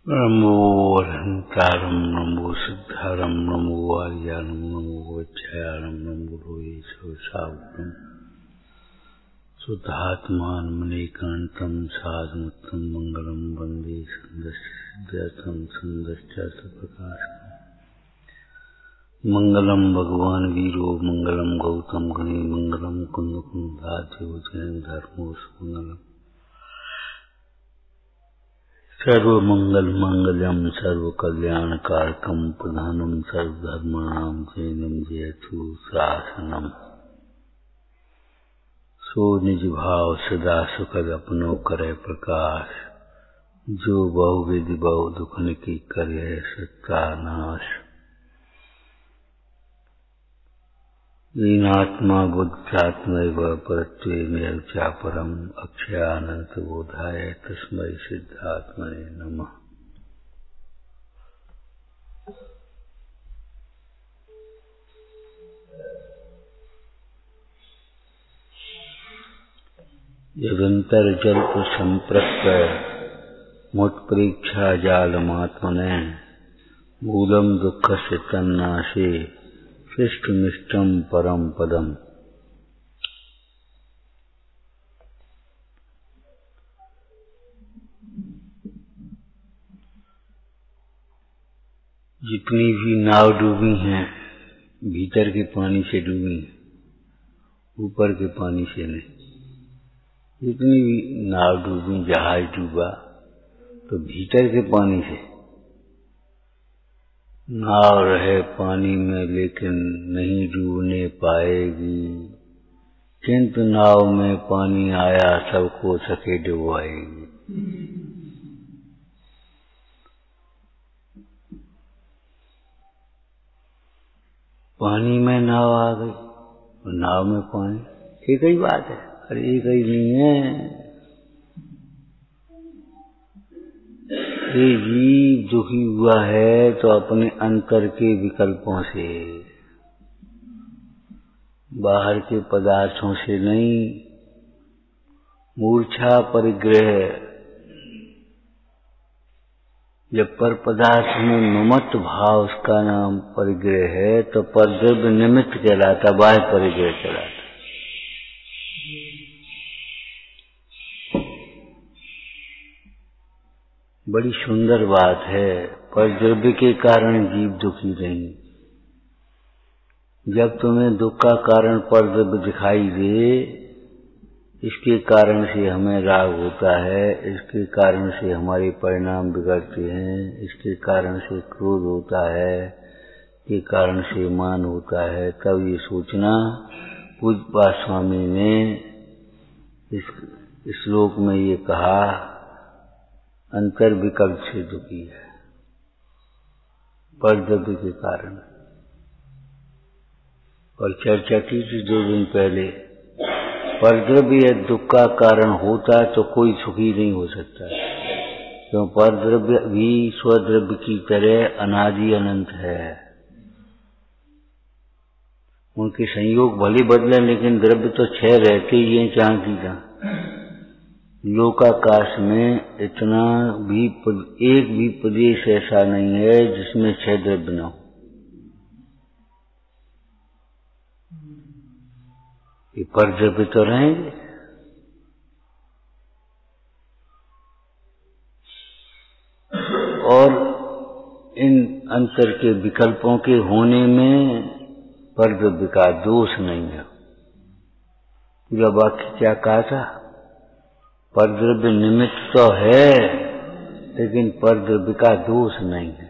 नमो अरहंतारं नमो सिद्धारं नमो आर्यानं नमो वज्रायणं नमो रोहिषवसावकं शुद्धात्मानमनेकान्तं साधुमत्तं मंगलं वन्दे सिद्धं संदश्चार्थप्रकाशकम् मंगलम भगवान वीरो मंगलम गौतम गणे मंगलम कुंद कुंदाद्यो जैन धर्मो सुमंगलम सर्व मंगल मंगलम सर्व कल्याण कारकम प्रधानम सर्वधर्माणाम जैनम जयतु शासनम सो निज भाव सदा सुखद अपनो करे प्रकाश जो बहुविधि बहु दुखन की करे सत्यानाश लीनात्मा बुद्धात्मैव परत्वेन चापरम अक्षयानंत बोधाय तस्मै सिद्धात्मने नमः। यदंतर जल्प संप्रक्त मुत्प्रेक्षा जालमात्मने मूलम दुःखस्य तन्नाशे शिष्टमिष्टम परम पदम। जितनी भी नाव डूबी हैं भीतर के पानी से डूबी हैं, ऊपर के पानी से नहीं। जितनी भी नाव डूबी, जहाज डूबा तो भीतर के पानी से। नाव रहे पानी में लेकिन नहीं डूबने पाएगी, किंतु नाव में पानी आया सबको सके डुबाएगी। पानी में नाव आ गई और नाव में पानी, एक ही बात है। अरे एक ही नहीं है। ये जीव दुखी हुआ है तो अपने अंतर के विकल्पों से, बाहर के पदार्थों से नहीं। मूर्छा परिग्रह, जब पर पदार्थ में ममत्व भाव उसका नाम परिग्रह है तो परद्रव्य निमित्त कहलाता, बाह्य परिग्रह कहलाता। बड़ी सुंदर बात है। परद्रव्य के कारण जीव दुखी नहीं। जब तुम्हें दुख का कारण परद्रव्य दिखाई दे, इसके कारण से हमें राग होता है, इसके कारण से हमारे परिणाम बिगड़ते हैं, इसके कारण से क्रोध होता है, इसके कारण से मान होता है, तब ये सोचना। पूज्य स्वामी ने इस श्लोक में ये कहा, अंतर विकल्प से दुखी है परद्रव्य के कारण। और चर्चा की थी 2 दिन पहले, परद्रव्य दुख का कारण होता तो कोई सुखी नहीं हो सकता, क्यों परद्रव्य भी स्वद्रव्य की तरह अनादि अनंत है। उनके संयोग भले बदले लेकिन द्रव्य तो 6 रहते ही हैं, जहां की जहां। लोकाकाश में इतना भी एक भी प्रदेश ऐसा नहीं है जिसमें 6 द्रव्य न हो। ये परद्रव्य तो रहेंगे। और इन अंतर के विकल्पों के होने में परद्रव्य का दोष नहीं है। पूरा वाक्य क्या कहा था? परद्रव्य निमित्त तो है लेकिन परद्रव्य का दोष नहीं है।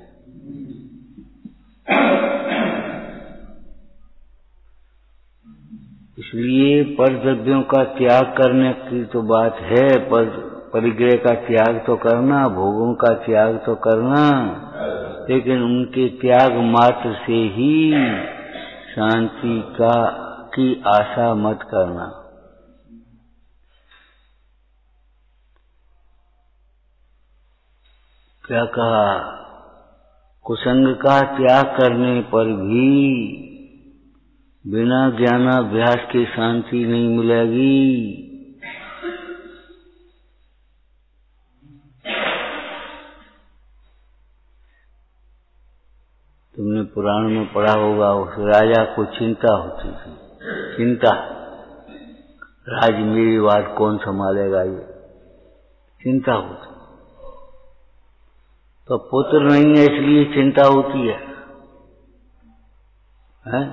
इसलिए परद्रव्यों का त्याग करने की तो बात है, पर परिग्रह का त्याग तो करना, भोगों का त्याग तो करना, लेकिन उनके त्याग मात्र से ही शांति की आशा मत करना। क्या कहा? कुसंग का त्याग करने पर भी बिना ज्ञानाभ्यास के शांति नहीं मिलेगी। तुमने पुराण में पढ़ा होगा, उस राजा को चिंता होती थी, चिंता, राज मेरी बात कौन संभालेगा, ये चिंता होती। तो पुत्र नहीं है इसलिए चिंता होती है, हैं?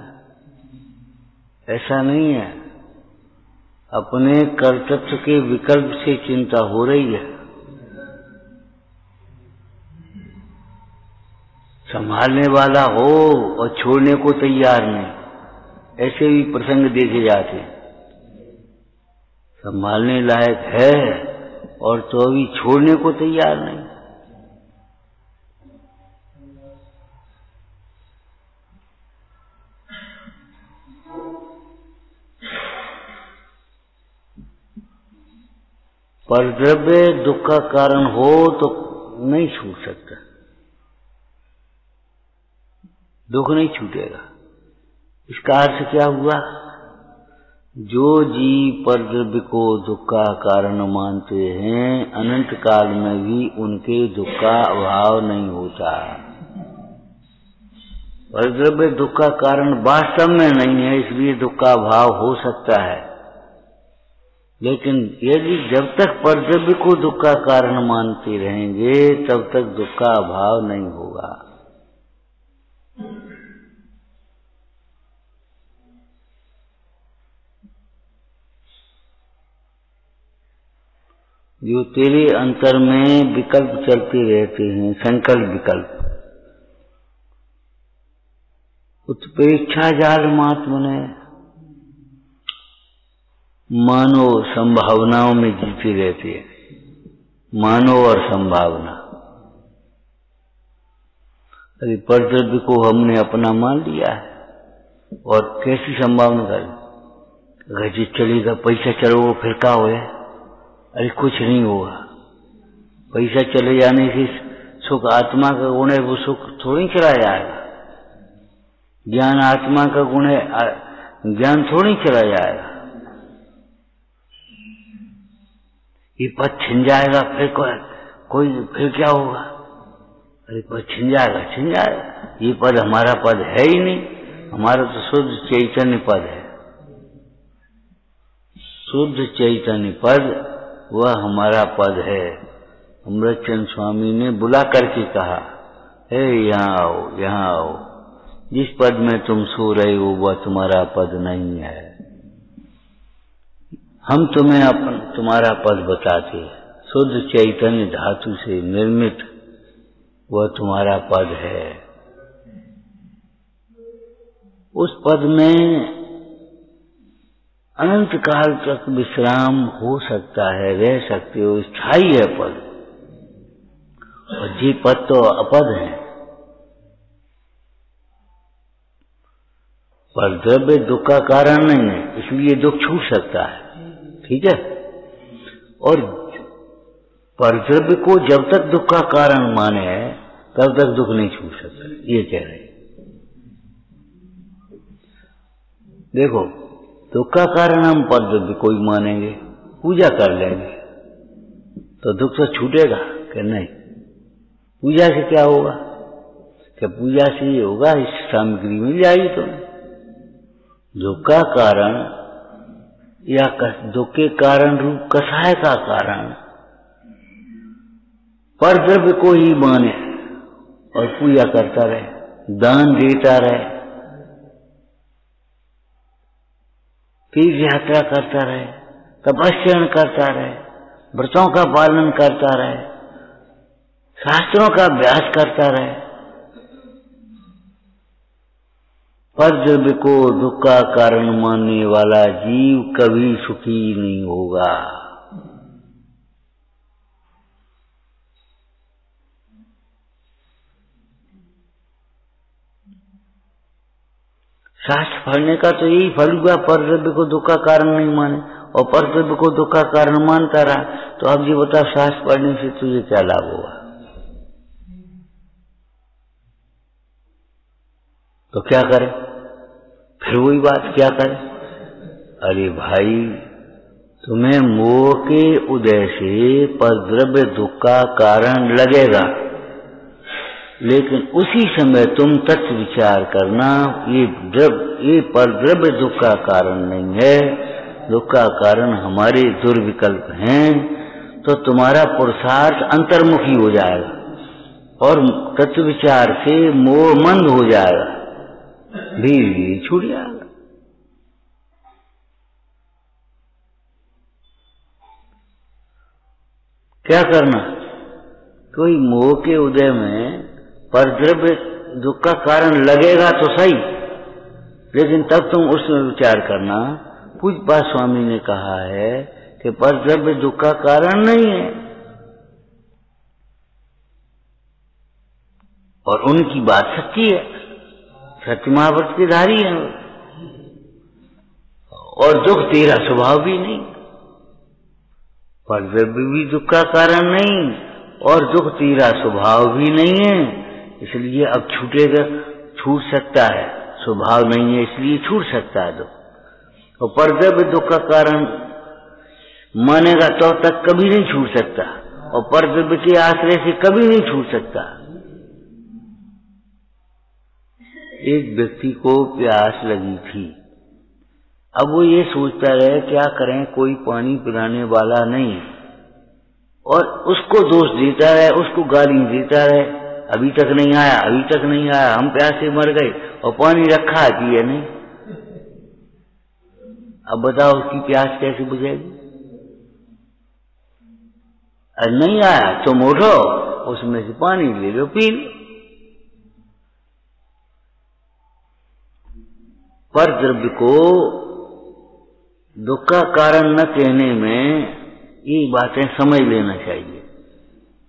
ऐसा नहीं है, अपने कर्तव्य के विकल्प से चिंता हो रही है। संभालने वाला हो और छोड़ने को तैयार नहीं, ऐसे भी प्रसंग देखे जाते हैं। संभालने लायक है और तो अभी छोड़ने को तैयार नहीं। परद्रव्य दुख का कारण हो तो नहीं छूट सकता, दुख नहीं छूटेगा। इसका अर्थ क्या हुआ? जो जीव परद्रव्य को दुख का कारण मानते हैं, अनंत काल में भी उनके दुख का अभाव नहीं होता। परद्रव्य दुख का कारण वास्तव में नहीं है, इसलिए दुख का अभाव हो सकता है। लेकिन यदि जब तक परद्रव्य को दुख का कारण मानते रहेंगे, तब तक दुख का अभाव नहीं होगा। जो तेरे अंतर में विकल्प चलते रहते हैं, संकल्प विकल्प, उत्प्रेक्षा जाल मात्र ने मानो संभावनाओं में जीते रहते हैं। मानो और संभावना, अरे परद्रव्य को हमने अपना मान लिया है और कैसी संभावना कर, अगर चलेगा पैसा चलो फिर क्या हो, अरे कुछ नहीं होगा। पैसा चले जाने से सुख आत्मा का गुण है, वो सुख थोड़ी चला जाएगा। ज्ञान आत्मा का गुण है, ज्ञान थोड़ी चला जाएगा। ये पद छिन जाएगा फिर कोई फिर क्या होगा? अरे पद छिन जाएगा। ये पद हमारा पद है ही नहीं, हमारा तो शुद्ध चैतन्य पद है। शुद्ध चैतन्य पद वह हमारा पद है। अमृतचंद स्वामी ने बुला करके कहा, हे यहाँ आओ, यहाँ आओ, जिस पद में तुम सो रहे हो वह तुम्हारा पद नहीं है। हम तुम्हें तुम्हारा पद बताते हैं। शुद्ध चैतन्य धातु से निर्मित वह तुम्हारा पद है। उस पद में अनंत काल तक विश्राम हो सकता है, रह सकते हो, स्थायी है पद। और जी पद तो अपद है। पर द्रव्य दुख का कारण नहीं है, इसलिए दुख छूट सकता है, ठीक है। और परद्रव्य को जब तक दुख का कारण माने तब तक दुख नहीं छूट सकता, ये कह रहे। देखो, दुख का कारण हम परद्रव्य को ही मानेंगे, पूजा कर लेंगे तो दुख तो छूटेगा कि नहीं? पूजा से क्या होगा? कि पूजा से ये होगा इस सामग्री मिल जाएगी तुम्हें। दुख का कारण या दुख के कारण रूप कसाय का कारण परद्रव्य को ही माने और पूजा करता रहे, दान देता रहे, तीर्थ यात्रा करता रहे, तपस्या करता रहे, व्रतों का पालन करता रहे, शास्त्रों का अभ्यास करता रहे। परद्रव्य को दुख का कारण मानने वाला जीव कभी सुखी नहीं होगा। शास्त्र पढ़ने का तो यही फल हुआ, परद्रव्य को दुख का कारण नहीं माने और परद्रव्य को दुख का कारण मानता रहा। तो अब ये बता, शास्त्र पढ़ने से तुझे क्या लाभ होगा? तो क्या करे? फिर वही बात, क्या करे? अरे भाई, तुम्हें मोह के उदय से परद्रव्य दुख का कारण लगेगा, लेकिन उसी समय तुम तत्व विचार करना, ये परद्रव्य दुख का कारण नहीं है, दुख का कारण हमारे दुर्विकल्प हैं। तो तुम्हारा पुरुषार्थ अंतर्मुखी हो जाएगा और तत्व विचार से मोह मंद हो जाएगा, धीरे धीरे छूट जाएगा। क्या करना? कोई मोह के उदय में परद्रव्य दुख का कारण लगेगा तो सही, लेकिन तब तुम उसमें विचार करना। पूज्यपाद स्वामी ने कहा है कि परद्रव्य दुख का कारण नहीं है, और उनकी बात सच्ची है, सत्य महाव्रत के धारी है, और दुख तेरा स्वभाव भी नहीं, परद्रव्य भी दुख का कारण नहीं और दुख तेरा स्वभाव भी नहीं है, इसलिए अब छूटेगा, छूट सकता है, स्वभाव नहीं है इसलिए छूट सकता है दुख। और परद्रव्य दुख का कारण मानेगा तो तक कभी नहीं छूट सकता, और परद्रव्य के आश्रय से कभी नहीं छूट सकता। एक व्यक्ति को प्यास लगी थी, अब वो ये सोचता रहे क्या करें, कोई पानी पिलाने वाला नहीं, और उसको दोष देता रहे, उसको गाली देता रहे, अभी तक नहीं आया, अभी तक नहीं आया, हम प्यासे मर गए, और पानी रखा है पिए नहीं। अब बताओ उसकी प्यास कैसे बुझेगी? अरे नहीं आया तुम उठो, उसमें से पानी ले लो, पी लो। परद्रव्य को दुख का कारण न कहने में ये बातें समझ लेना चाहिए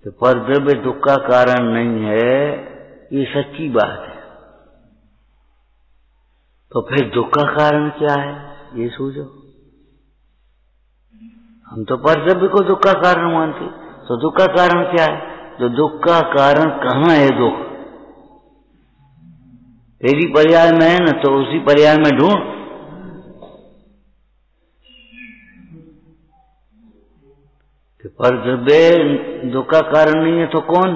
कि परद्रव्य दुख का कारण नहीं है, ये सच्ची बात है। तो फिर दुख का कारण क्या है ये सोचो। हम तो परद्रव्य को दुख का कारण मानते, तो दुख का कारण क्या है? तो दुख का कारण कहाँ है? दुख तेरी पर्याय में है ना, तो उसी पर्याय में ढूंढ। परद्रव्य दुख का कारण नहीं है तो कौन?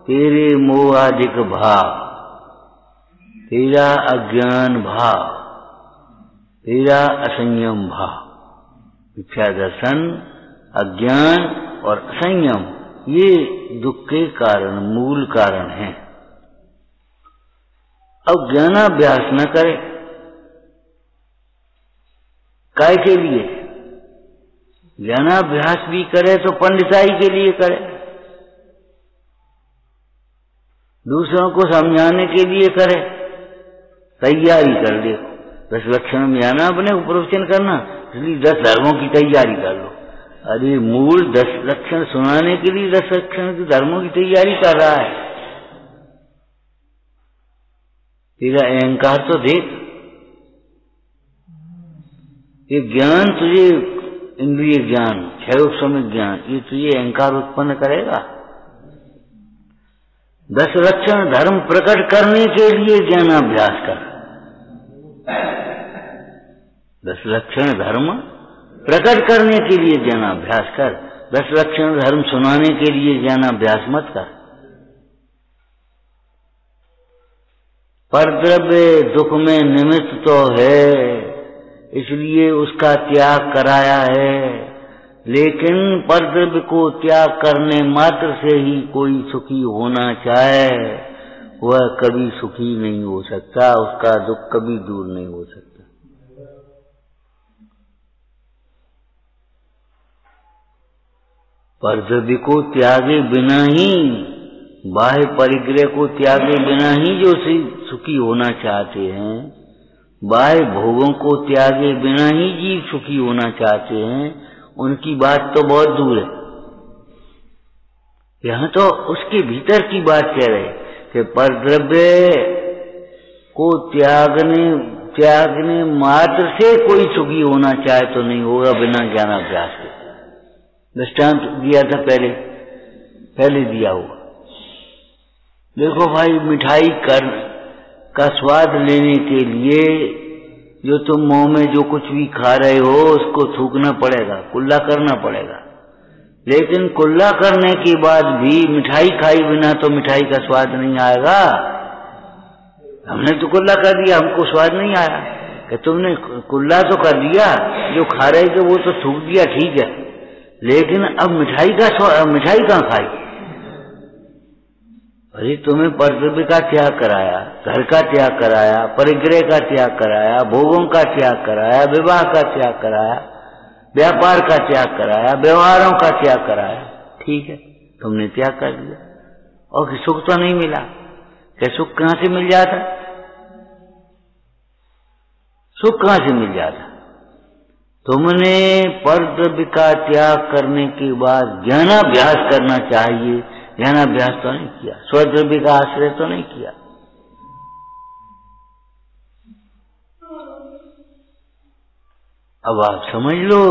तेरे मोहादिक भाव, तेरा अज्ञान भाव, तेरा असंयम भाव। मिथ्या दर्शन, अज्ञान और असंयम ये दुख के कारण, मूल कारण हैं। अब ज्ञानाभ्यास न करे, काय के लिए? ज्ञानाभ्यास भी करे तो पंडिताई के लिए करे, दूसरों को समझाने के लिए करे, तैयारी कर ले। 10 लक्षण में आना, अपने को प्रवचन करना, इसलिए 10 धर्मों की तैयारी कर लो। अरे मूल 10 लक्षण सुनाने के लिए 10 लक्षण की धर्मों की तैयारी कर रहा है। तेरा अहंकार तो देख, ये ज्ञान तुझे, इंद्रिय ज्ञान, क्षयोपशमिक ज्ञान, ये तुझे अहंकार उत्पन्न करेगा। 10 लक्षण धर्म प्रकट करने के लिए ज्ञानाभ्यास कर। 10 लक्षण धर्म प्रकट करने के लिए ज्ञानाभ्यास कर, 10 लक्षण धर्म सुनाने के लिए ज्ञानाभ्यास मत कर। परद्रव्य दुख में निमित्त तो है, इसलिए उसका त्याग कराया है, लेकिन परद्रव्य को त्याग करने मात्र से ही कोई सुखी होना चाहे, वह कभी सुखी नहीं हो सकता, उसका दुख कभी दूर नहीं हो सकता। परद्रव्य को त्यागे बिना ही, बाह्य परिग्रह को त्यागे बिना ही जो सुखी होना चाहते हैं, बाह्य भोगों को त्यागे बिना ही जीव सुखी होना चाहते हैं, उनकी बात तो बहुत दूर है। यहाँ तो उसके भीतर की बात कह रहे कि परद्रव्य को त्यागने मात्र से कोई सुखी होना चाहे तो नहीं होगा बिना ज्ञानाभ्यास के। दृष्टांत दिया था पहले दिया हुआ। देखो भाई, मिठाई का स्वाद लेने के लिए जो तुम मुंह में जो कुछ भी खा रहे हो उसको थूकना पड़ेगा, कुल्ला करना पड़ेगा। लेकिन कुल्ला करने के बाद भी मिठाई खाई बिना तो मिठाई का स्वाद नहीं आएगा। हमने तो कुल्ला कर दिया, हमको स्वाद नहीं आया कि तुमने कुल्ला तो कर दिया, जो खा रहे थे वो तो थूक दिया, ठीक है, लेकिन अब मिठाई कहाँ खाई? अरे तुम्हें कर्तव्य का त्याग कराया, घर का त्याग कराया, परिग्रह का त्याग कराया, भोगों का त्याग कराया, विवाह का त्याग कराया, व्यापार का त्याग कराया, व्यवहारों का त्याग कराया, ठीक है, तुमने त्याग कर दिया और सुख तो नहीं मिला। क्या सुख कहां से मिल जाता? सुख कहां से मिल जाता? तुमने कर्तव्य का त्याग करने के बाद ज्ञानाभ्यास करना चाहिए, ज्ञानाभ्यास तो नहीं किया, स्वद्रव्य का आश्रय तो नहीं किया। अब आप समझ लो,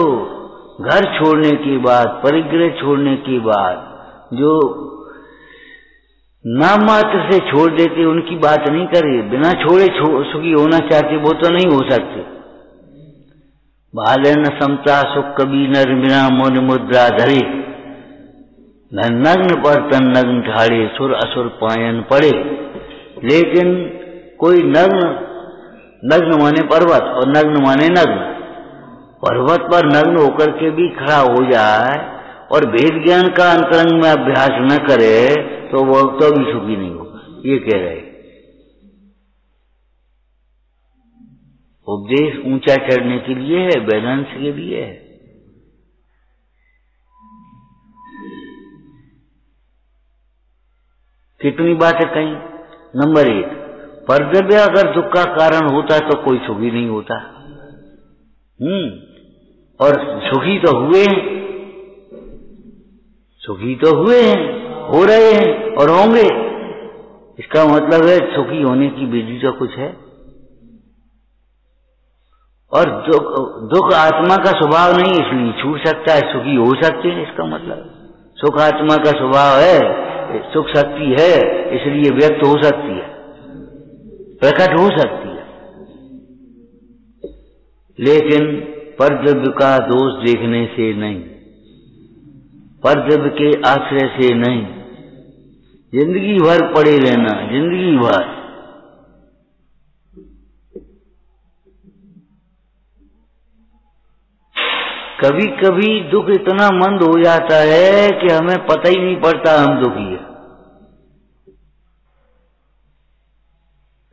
घर छोड़ने के बाद, परिग्रह छोड़ने के बाद जो नाम मात्र से छोड़ देते उनकी बात नहीं करे, बिना छोड़े सुखी होना चाहते वो तो नहीं हो सकते। बाले न समता सुख कभी नर बिना मौन मुद्रा धरे, न नग्न पर तन नग्न ठाड़े, सुर असुर पायन पड़े। लेकिन कोई नग्न माने पर्वत और नग्न माने नग्न, पर्वत पर नग्न होकर के भी खड़ा हो जाए और वेद ज्ञान का अंतरंग में अभ्यास न करे तो वो तो भी सुखी नहीं होगा, ये कह रहे। उपदेश ऊंचा चढ़ने के लिए है, बैलेंस के लिए है। कितनी बातें कही। नंबर 1, कर्तव्य अगर दुख का कारण होता तो कोई सुखी नहीं होता। और सुखी तो हुए हैं, सुखी तो हुए हैं, हो रहे हैं और होंगे। इसका मतलब है सुखी होने की विधि तो कुछ है। और दुख आत्मा का स्वभाव नहीं, इसलिए छूट सकता है, सुखी हो सकते हैं। इसका मतलब सुख आत्मा का स्वभाव है, सुख शक्ति है, इसलिए व्यक्त हो सकती है, प्रकट हो सकती है। लेकिन कर्तव्य का दोष देखने से नहीं, कर्तव्य के आश्रय से नहीं, जिंदगी भर पड़े रहना, जिंदगी भर। कभी कभी दुख इतना मंद हो जाता है कि हमें पता ही नहीं पड़ता हम दुखी है।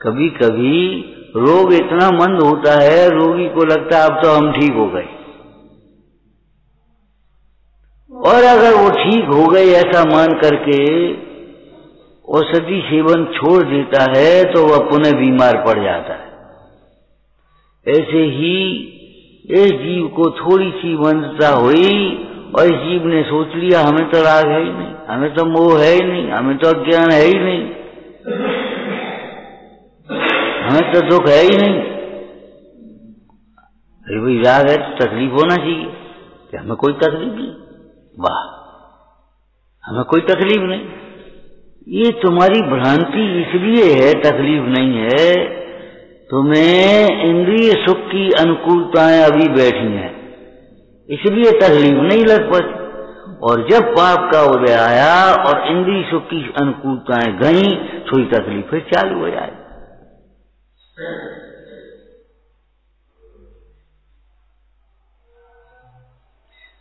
कभी कभी रोग इतना मंद होता है, रोगी को लगता है अब तो हम ठीक हो गए, और अगर वो ठीक हो गए ऐसा मान करके औषधि सेवन छोड़ देता है तो वह पुनः बीमार पड़ जाता है। ऐसे ही इस जीव को थोड़ी सी मंदता हुई और इस जीव ने सोच लिया हमें तो राग है ही नहीं, हमें तो मोह है ही नहीं, हमें तो अज्ञान है ही नहीं, हमें तो दुख है ही नहीं। अरे भाई राग है तो तकलीफ होना चाहिए, कि हमें कोई तकलीफ नहीं, वाह हमें कोई तकलीफ नहीं। ये तुम्हारी भ्रांति इसलिए है, तकलीफ नहीं है, तुम्हें इंद्रिय सुख की अनुकूलताएं अभी बैठी हैं, इसलिए तकलीफ नहीं लग पाती। और जब पाप का उदय आया और इंद्रिय सुख की अनुकूलताएं गई, थोड़ी तकलीफ फिर चालू हो जाए।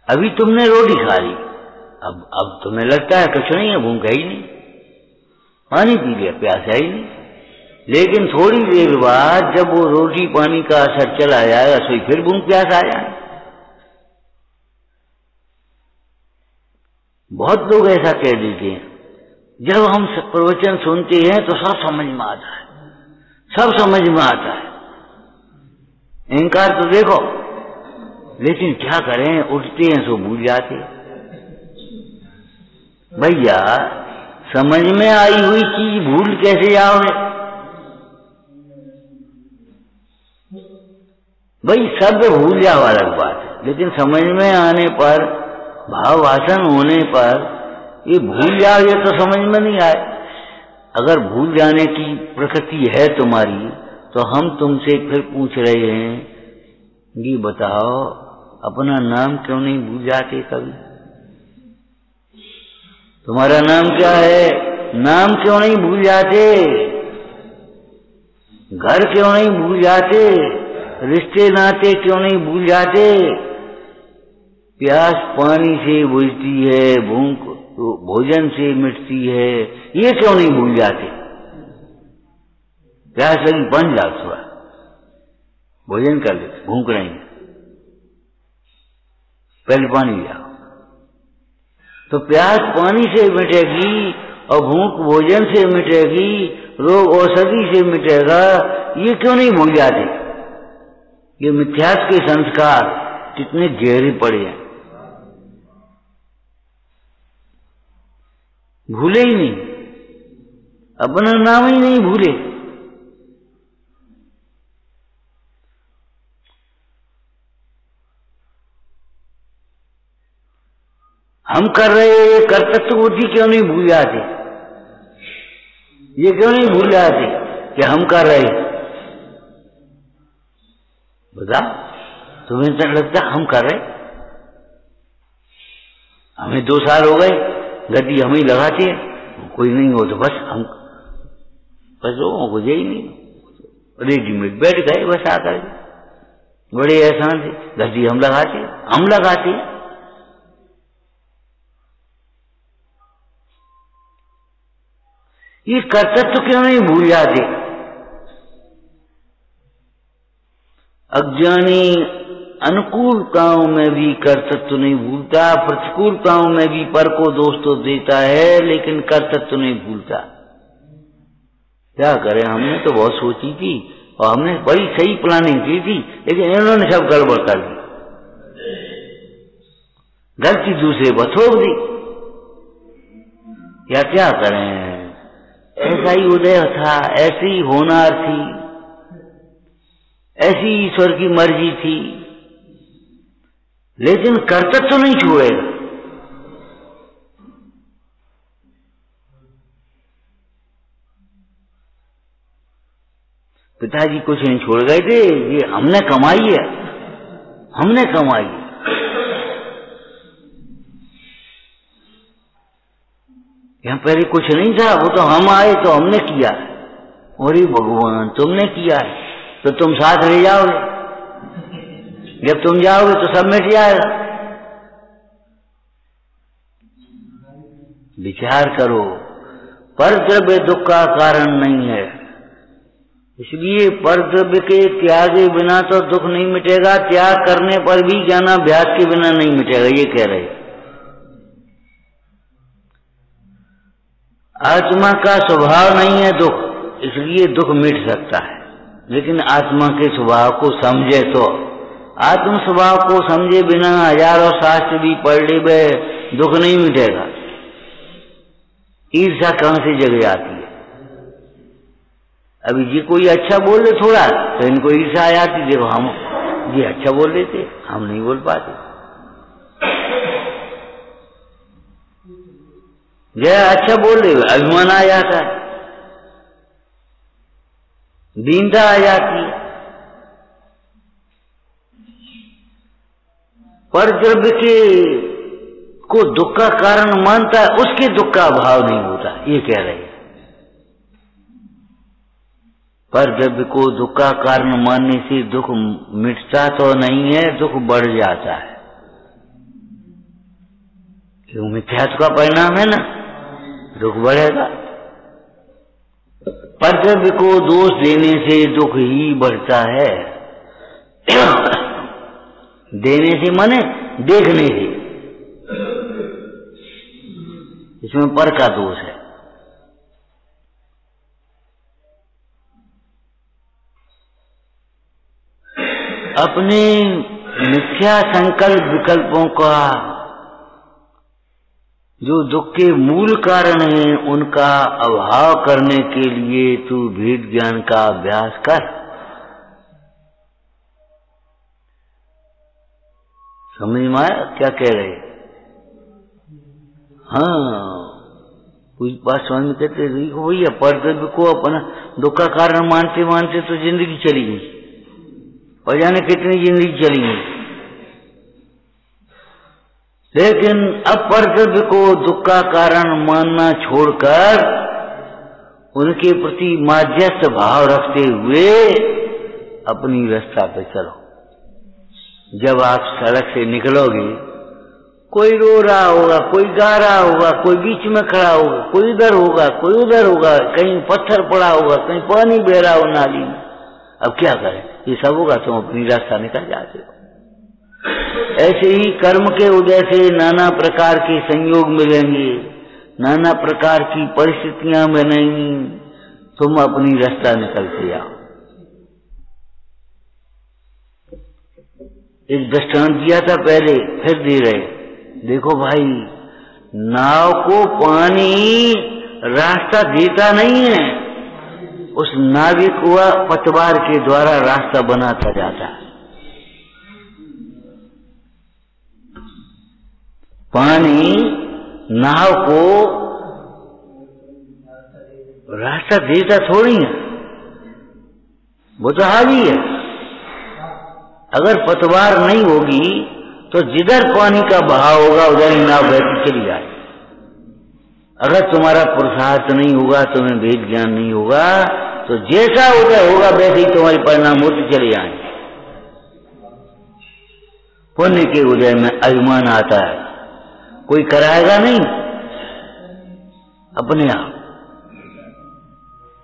अभी तुमने रोटी खा ली, अब तुम्हें लगता है कुछ नहीं है, भूख है ही नहीं, पानी पी लिया, प्यास है ही नहीं। लेकिन थोड़ी देर बाद जब वो रोटी पानी का असर चला जाएगा तो फिर भूख प्यास आ जाए। बहुत लोग ऐसा कह देते हैं, जब हम प्रवचन सुनते हैं तो सब समझ में आता है, सब समझ में आता है, इनकार तो देखो, लेकिन क्या करें, उठते हैं सो भूल जाते। भैया समझ में आई हुई चीज भूल कैसे जाओगे? भाई शब्द भूल जाओ अलग बात है, लेकिन समझ में आने पर, भाव भाषण होने पर ये भूल जाओ, ये तो समझ में नहीं आए। अगर भूल जाने की प्रकृति है तुम्हारी तो हम तुमसे फिर पूछ रहे हैं, ये बताओ अपना नाम क्यों नहीं भूल जाते कभी? तुम्हारा नाम क्या है? नाम क्यों नहीं भूल जाते? घर क्यों नहीं भूल जाते? रिश्ते नाते क्यों नहीं भूल जाते? प्यास पानी से बुझती है, भूख भोजन से मिटती है, ये क्यों नहीं भूल जाते? प्यास लगी, बन जाओ, थोड़ा भोजन कर लेते, भूख रही है, पहले पानी जाओ। तो प्यास पानी से मिटेगी और भूख भोजन से मिटेगी, रोग औषधि से मिटेगा, ये क्यों नहीं भूल जाते? ये मिथ्यात्व के संस्कार कितने गहरे पड़े हैं, भूले ही नहीं, अपना नाम ही नहीं भूले। हम कर रहे ये कर्तव्य बुद्धि क्यों नहीं भूल जाते? ये क्यों नहीं भूल जाते कि हम कर रहे? बता, तुम्हें तो लगता हम कर रहे? हमें 2 साल हो गए, गद्दी हम ही लगाते हैं, कोई नहीं हो तो बस हम बस लोगों को ही नहीं, रेडीमेड बैठ गए बस आकर, बड़े एहसान से गद्दी हम लगाते। ये कर्तव्य क्यों नहीं भूल जाते? अज्ञानी अनुकूलताओं में भी कर्तव्य नहीं भूलता, प्रतिकूलताओं में भी पर को दोष तो देता है, लेकिन कर्तव्य नहीं भूलता। क्या करें, हमने तो बहुत सोची थी और हमने बड़ी सही प्लानिंग की थी, लेकिन इन्होंने सब गड़बड़ कर दी, गलती दूसरे पर थोप दी। या क्या करें, ऐसा ही उदय था, ऐसी होनार थी, ऐसी ईश्वर की मर्जी थी, लेकिन कर्तव्य तो नहीं छोड़ेगा। पिताजी कुछ नहीं छोड़ गए थे, ये हमने कमाई है, हमने कमाई है। यहाँ पहले कुछ नहीं था, वो तो हम आए तो हमने किया है। और भगवान तुमने किया है तो तुम साथ ले जाओगे, जब तुम जाओगे तो सब मिट जाएगा। विचार करो, परद्रव्य दुख का कारण नहीं है, इसलिए परद्रव्य के त्यागे बिना तो दुख नहीं मिटेगा, त्याग करने पर भी ज्ञानाभ्यास के बिना नहीं मिटेगा, ये कह रहे। आत्मा का स्वभाव नहीं है दुख, इसलिए दुख मिट सकता है, लेकिन आत्मा के स्वभाव को समझे तो। आत्म स्वभाव को समझे बिना हजारों शास्त्र भी पढ़ ले, दुख नहीं मिटेगा। ईर्ष्या कहां से जग जाती है? अभी जी कोई अच्छा बोल दे थोड़ा तो इनको ईर्ष्या आ जाती, देखो हम ये अच्छा बोल देते, हम नहीं बोल पाते। जरा अच्छा बोल दे अभिमान आ जाता है, दीनता आ जाती है। पर द्रव्य के को दुख का कारण मानता है, उसके दुख का अभाव नहीं होता, ये कह रहे हैं। पर द्रव्य को दुख का कारण मानने से दुख मिटता तो नहीं है, दुख बढ़ जाता है। क्यों? मिथ्यात्व का परिणाम है ना, दुख बढ़ेगा। पर द्रव्य को दोष देने से दुख ही बढ़ता है। देने से माने देखने से, इसमें पर का दोष है। अपने मिथ्या संकल्प विकल्पों का जो दुख के मूल कारण है, उनका अभाव करने के लिए तू भेद ज्ञान का अभ्यास कर। समझ में आया क्या कह रहे? हाँ, कुछ बात समझ में कहते देखो भैया, परद्रव्य को अपना दुख का कारण मानते मानते तो जिंदगी चली गई, और जाने कितनी जिंदगी चली गई। लेकिन अपर्जब को दुख का कारण मानना छोड़कर उनके प्रति माध्यस्थ भाव रखते हुए अपनी रास्ता पे चलो। जब आप सड़क से निकलोगे, कोई रो रहा होगा, कोई गा रहा होगा, कोई बीच में खड़ा होगा, कोई इधर होगा, कोई उधर होगा, कहीं पत्थर पड़ा होगा, कहीं पानी बह रहा हो नाली में। अब क्या करें, ये सब होगा, तुम अपनी रास्ता निकल जाते हो। ऐसे ही कर्म के उदय से नाना प्रकार के संयोग मिलेंगे, नाना प्रकार की परिस्थितियां बनेंगी, तुम अपनी रास्ता निकलते आओ। एक दृष्टांत दिया था पहले, फिर दे रहे। देखो भाई, नाव को पानी रास्ता देता नहीं है, उस नाविक को पतवार के द्वारा रास्ता बनाता जाता है। पानी नाव को रास्ता देता थोड़ी है, वो तो हावी है। अगर पतवार नहीं होगी तो जिधर पानी का बहाव होगा उधर ही नाव बहती चली जाए। अगर तुम्हारा पुरुषार्थ नहीं होगा, तुम्हें वेद ज्ञान नहीं होगा, तो जैसा उदय होगा वैसे ही तुम्हारे परिणाम होते चले जाएंगे। पुण्य के उदय में अभिमान आता है, कोई कराएगा नहीं, अपने आप।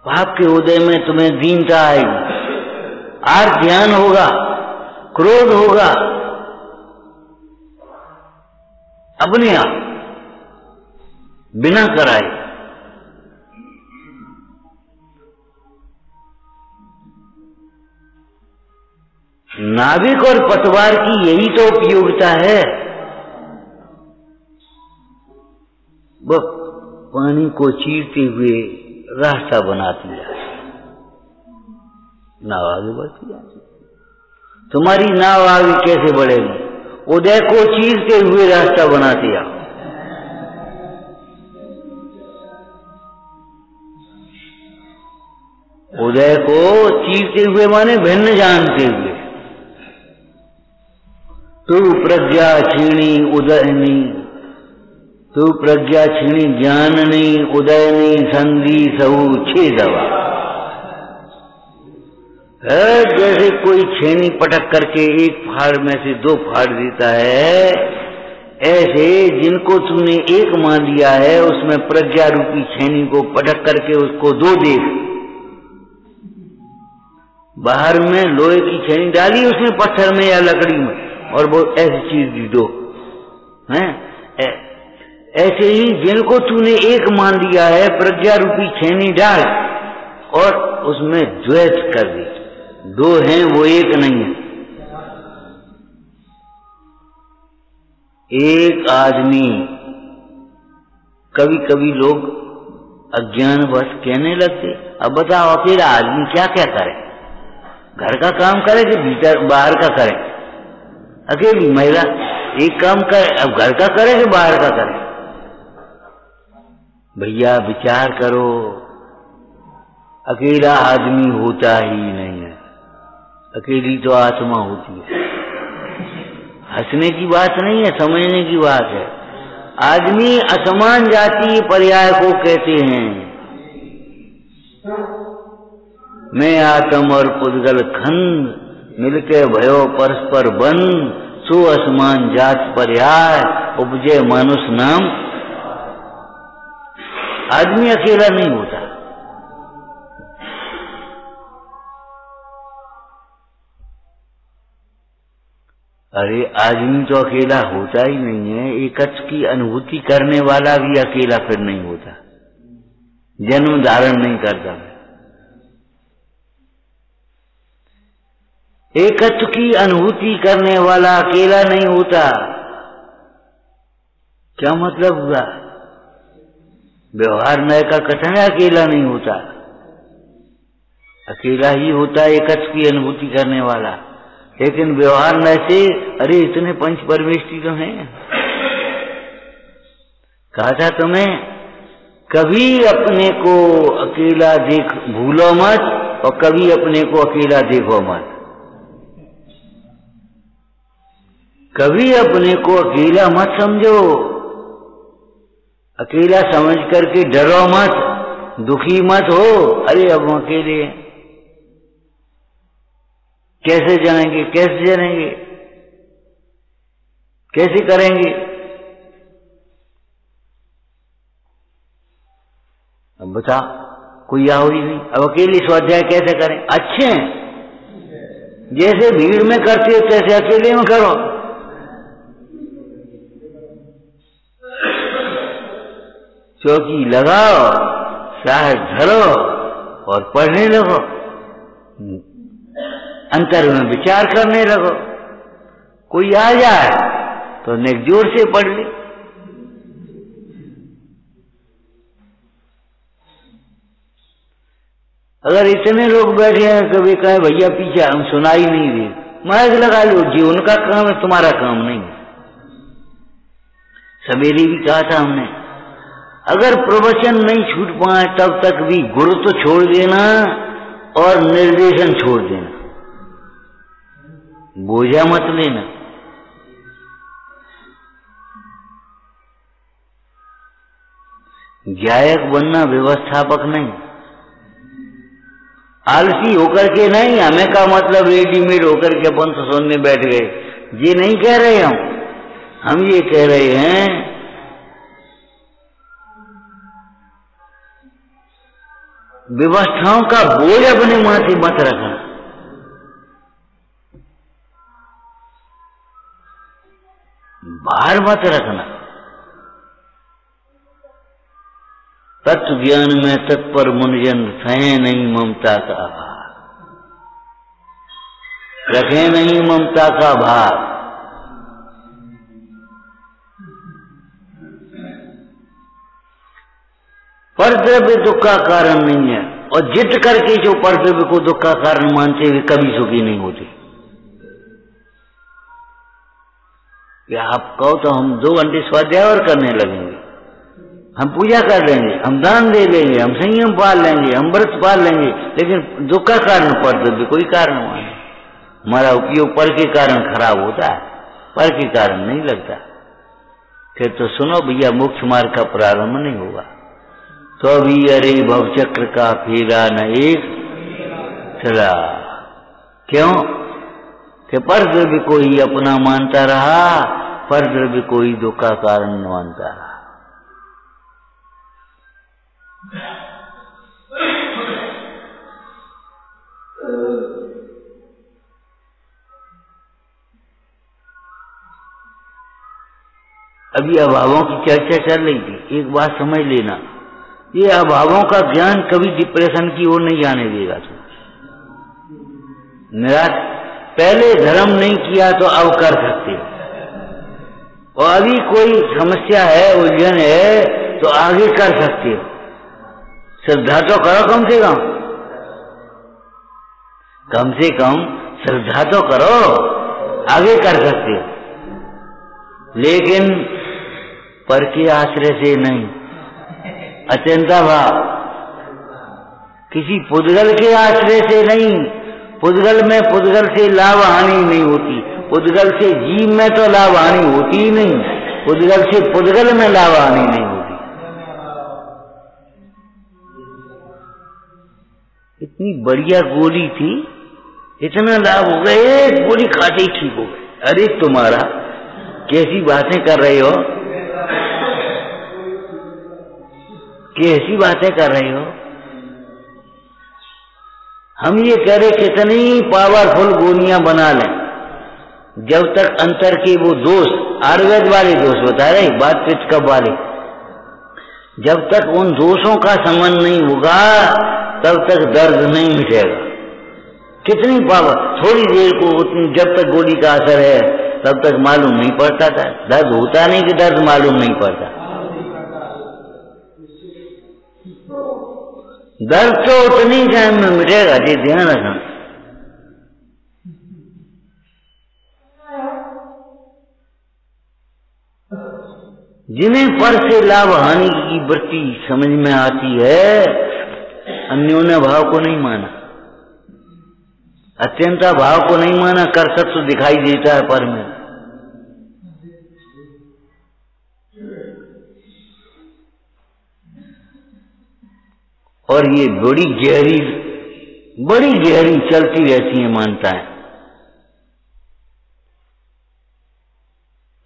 पाप के उदय में तुम्हें दीनता आएगी, आर्त ध्यान होगा, क्रोध होगा, अपने आप बिना कराए। नाविक और पतवार की यही तो उपयोगिता है। वो पानी को चीरते हुए रास्ता बनाती है, नाव आगे बढ़ती जाती। तुम्हारी नाव आगे कैसे बढ़ेगी? उदय को चीरते हुए रास्ता बनाती आओ। उदय को चीरते हुए माने भिन्न जानते हुए। तू प्रज्ञा क्षीणी उदयनी, तू प्रज्ञा क्षीणी ज्ञाननी उदयनी संधि सहु छेदवा। जैसे कोई छेनी पटक करके एक फाड़ में से दो फाड़ देता है, ऐसे जिनको तुमने एक मान लिया है उसमें प्रज्ञा रूपी छेनी को पटक करके उसको दो देख। बाहर में लोहे की छेनी डाली उसमें पत्थर में या लकड़ी में, और वो ऐसी चीज दी दो हैं। ऐसे ही जिनको तूने एक मान लिया है, प्रज्ञा रूपी छेनी डाल और उसमें द्वैत कर दी। दो हैं, वो एक नहीं है। एक आदमी, कभी कभी लोग अज्ञानवश कहने लगते, अब बताओ अकेला आदमी क्या क्या करे? घर का काम करे कि भीतर बाहर का करे? अकेली महिला एक काम करे, अब घर का करे कि बाहर का करे? भैया विचार करो, अकेला आदमी होता ही नहीं है, अकेली तो आत्मा होती है। हंसने की बात नहीं है, समझने की बात है। आदमी असमान जाति पर्याय को कहते हैं। मैं आत्म और पुद्गल खंड मिलके भयो परस्पर बंद, सो असमान जात पर्याय उपजे मानुष नाम। आदमी अकेला नहीं होता। अरे आदमी तो अकेला होता ही नहीं है, एकत्व की अनुभूति करने वाला भी अकेला फिर नहीं होता, जन्म धारण नहीं करता। एकत्व की अनुभूति करने वाला अकेला नहीं होता। क्या मतलब हुआ? व्यवहार न्याय का कथन है अकेला नहीं होता, अकेला ही होता एकत्व की अनुभूति करने वाला। लेकिन व्यवहार न्याय से अरे इतने पंच परमेष्टि तो हैं। कहा था तुम्हें, कभी अपने को अकेला देख भूलो मत और कभी अपने को अकेला देखो मत। कभी अपने को अकेला मत समझो, अकेला समझ करके डरो मत, दुखी मत हो। अरे अब हम अकेले हैं, कैसे जाएंगे, कैसे चलेंगे, कैसे करेंगे। अब बता, कोई आओ ही नहीं, अब अकेले स्वाध्याय कैसे करें। अच्छे हैं, जैसे भीड़ में करते हो तैसे अकेले में करो। चौकी लगाओ, साहस धरो और पढ़ने लगो, अंतर में विचार करने लगो। कोई आ जाए तो नेक जोर से पढ़ ले। अगर इतने लोग बैठे हैं, कभी कहे भैया पीछे हम सुनाई नहीं दे, माइक लगा लो जी, उनका काम है, तुम्हारा काम नहीं। सवेरे भी कहा था हमने, अगर प्रवचन नहीं छूट पाए तब तक भी गुरु तो छोड़ देना और निर्देशन छोड़ देना, बोझा मत लेना। गायक बनना व्यवस्थापक नहीं, आलसी होकर के नहीं। हमें का मतलब रेडीमेड होकर के अपन तो सुनने बैठ गए, ये नहीं कह रहे हम ये कह रहे हैं व्यवस्थाओं का बोझ अपने माथे मत रखना। बाहर मत रखना। तत्व ज्ञान में तत्पर मुनिजन सहे नहीं ममता का भार, रखे नहीं ममता का भार। परद्रव्य दुख का कारण नहीं है, और जिद करके जो परद्रव्य को दुख का कारण मानते हुए कभी सुखी नहीं होते। कि आप कहो तो हम 2 घंटे स्वाध्याय और करने लगेंगे, हम पूजा कर लेंगे, हम दान दे लेंगे, हम संयम पाल लेंगे, हम व्रत पाल लेंगे, लेकिन दुख का कारण परद्रव्य कोई कारण माने। हमारा उपयोग पर के कारण खराब होता है, पर के कारण नहीं लगता। फिर तो सुनो भैया, मोक्ष मार्ग का प्रारंभ नहीं होगा तो अभी अरे भवचक्र का फेरा न एक चला। क्यों कि परद्रव्य को ही अपना मानता रहा, परद्रव्य को ही दुख का कारण मानता रहा। अभी अभावों की चर्चा चल रही थी, एक बात समझ लेना, ये अभावों का ज्ञान कभी डिप्रेशन की ओर नहीं जाने देगा। तो निराश, पहले धर्म नहीं किया तो अब कर सकते हो, और अभी कोई समस्या है, उलझन है तो आगे कर सकते हो। श्रद्धा तो करो, कम से कम श्रद्धा तो करो, आगे कर सकते हो। लेकिन पर के आश्रय से नहीं, अचिंता भाव, किसी पुद्गल के आश्रय से नहीं। पुद्गल में पुद्गल से लाभ हानि नहीं होती, पुद्गल से जीव में तो लाभ हानि होती ही नहीं, पुद्गल से पुद्गल में लाभ हानि नहीं होती। इतनी बढ़िया गोली थी, इतना लाभ हो गया, एक गोली खाते ही ठीक हो गए। अरे तुम्हारा कैसी बातें कर रहे हो, कैसी बातें कर रहे हो। हम ये कह रहे कितनी पावरफुल गोलियां बना लें, जब तक अंतर के वो दोष, आयुर्वेद वाले दोष बता रहे, बात पित्त कब वाले, जब तक उन दोषों का समन नहीं होगा तब तक दर्द नहीं मिटेगा। कितनी पावर, थोड़ी देर को उतनी, जब तक गोली का असर है तब तक मालूम नहीं पड़ता था, दर्द होता नहीं कि दर्द मालूम नहीं पड़ता। दर्द तो उतनी टाइम में मिटेगा, ये ध्यान रखना। जिन्हें पर से लाभ हानि की वृत्ति समझ में आती है, अन्योन्य भाव को नहीं माना, अत्यंता भाव को नहीं माना, कर सब तो दिखाई देता है पर में। और ये बड़ी गहरी चलती रहती हैं मान्यताएं,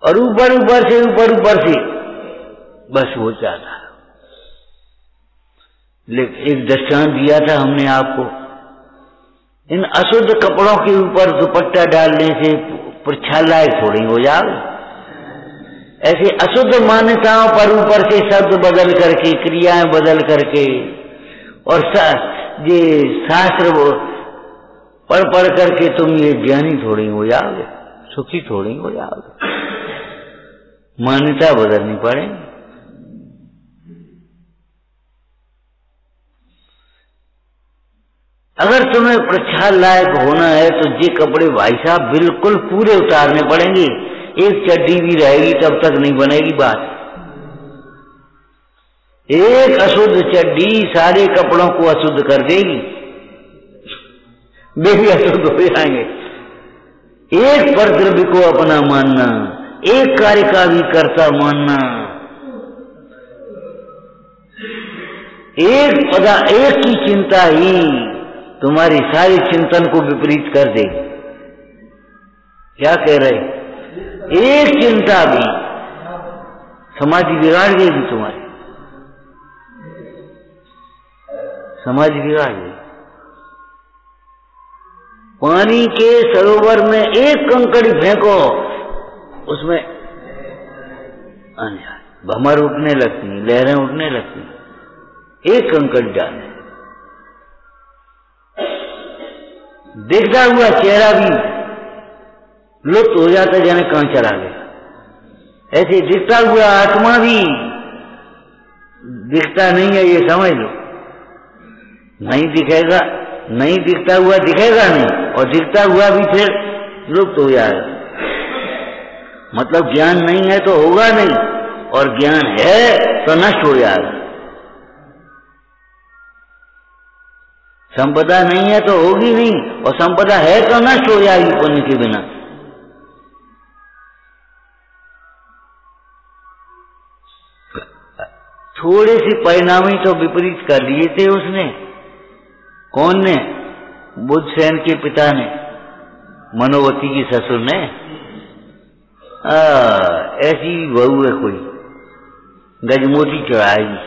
और ऊपर से बस हो जाता है। लेकिन एक दृष्टांत दिया था हमने आपको, इन अशुद्ध कपड़ों के ऊपर दुपट्टा डालने से प्रक्षालायक थोड़ी हो जाओ। ऐसे अशुद्ध मान्यताओं पर ऊपर से शब्द बदल करके, क्रियाएं बदल करके, और ये शास्त्र पढ़ करके तुम ये ज्ञानी थोड़ी हो जाओगे, सुखी थोड़ी हो जाओगे। मान्यता बदलनी पड़ेगी। अगर तुम्हें प्रक्षाल लायक होना है तो ये कपड़े भाई साहब बिल्कुल पूरे उतारने पड़ेंगे। एक चड्डी भी रहेगी तब तक नहीं बनेगी बात। एक अशुद्ध चड्डी सारे कपड़ों को अशुद्ध कर देगी, वे भी अशुद्ध हो जाएंगे। एक परद्रव्य को अपना मानना, एक कार्य का भी कर्ता मानना, एक की चिंता ही तुम्हारी सारी चिंतन को विपरीत कर देगी। क्या कह रहे? एक चिंता भी समाधि बिगाड़ देगी तुम्हारी, समाधि बिगाड़ देगी। पानी के सरोवर में एक कंकड़ी फेंको, उसमें भमर उठने लगती, लहरें उठने लगती। एक कंकड़ी डालने, देखता हुआ चेहरा भी लुप्त हो जाता है, जाने कहां चला गया। ऐसे दिखता हुआ आत्मा भी दिखता नहीं है, ये समझ लो। नहीं दिखेगा, नहीं दिखता हुआ दिखेगा नहीं, और दिखता हुआ भी फिर लुप्त हो जाएगा। मतलब ज्ञान नहीं है तो होगा नहीं, और ज्ञान है तो नष्ट हो जाएगा। संपदा नहीं है तो होगी नहीं, और संपदा है तो नष्ट हो जाएगी पुण्य के बिना। थोड़े से परिणामी तो विपरीत कर लिए थे उसने। कौन ने? बुद्धसेन के पिता ने, मनोवती के ससुर ने। ऐसी बहू है कोई, गजमोती चढ़ाएगी।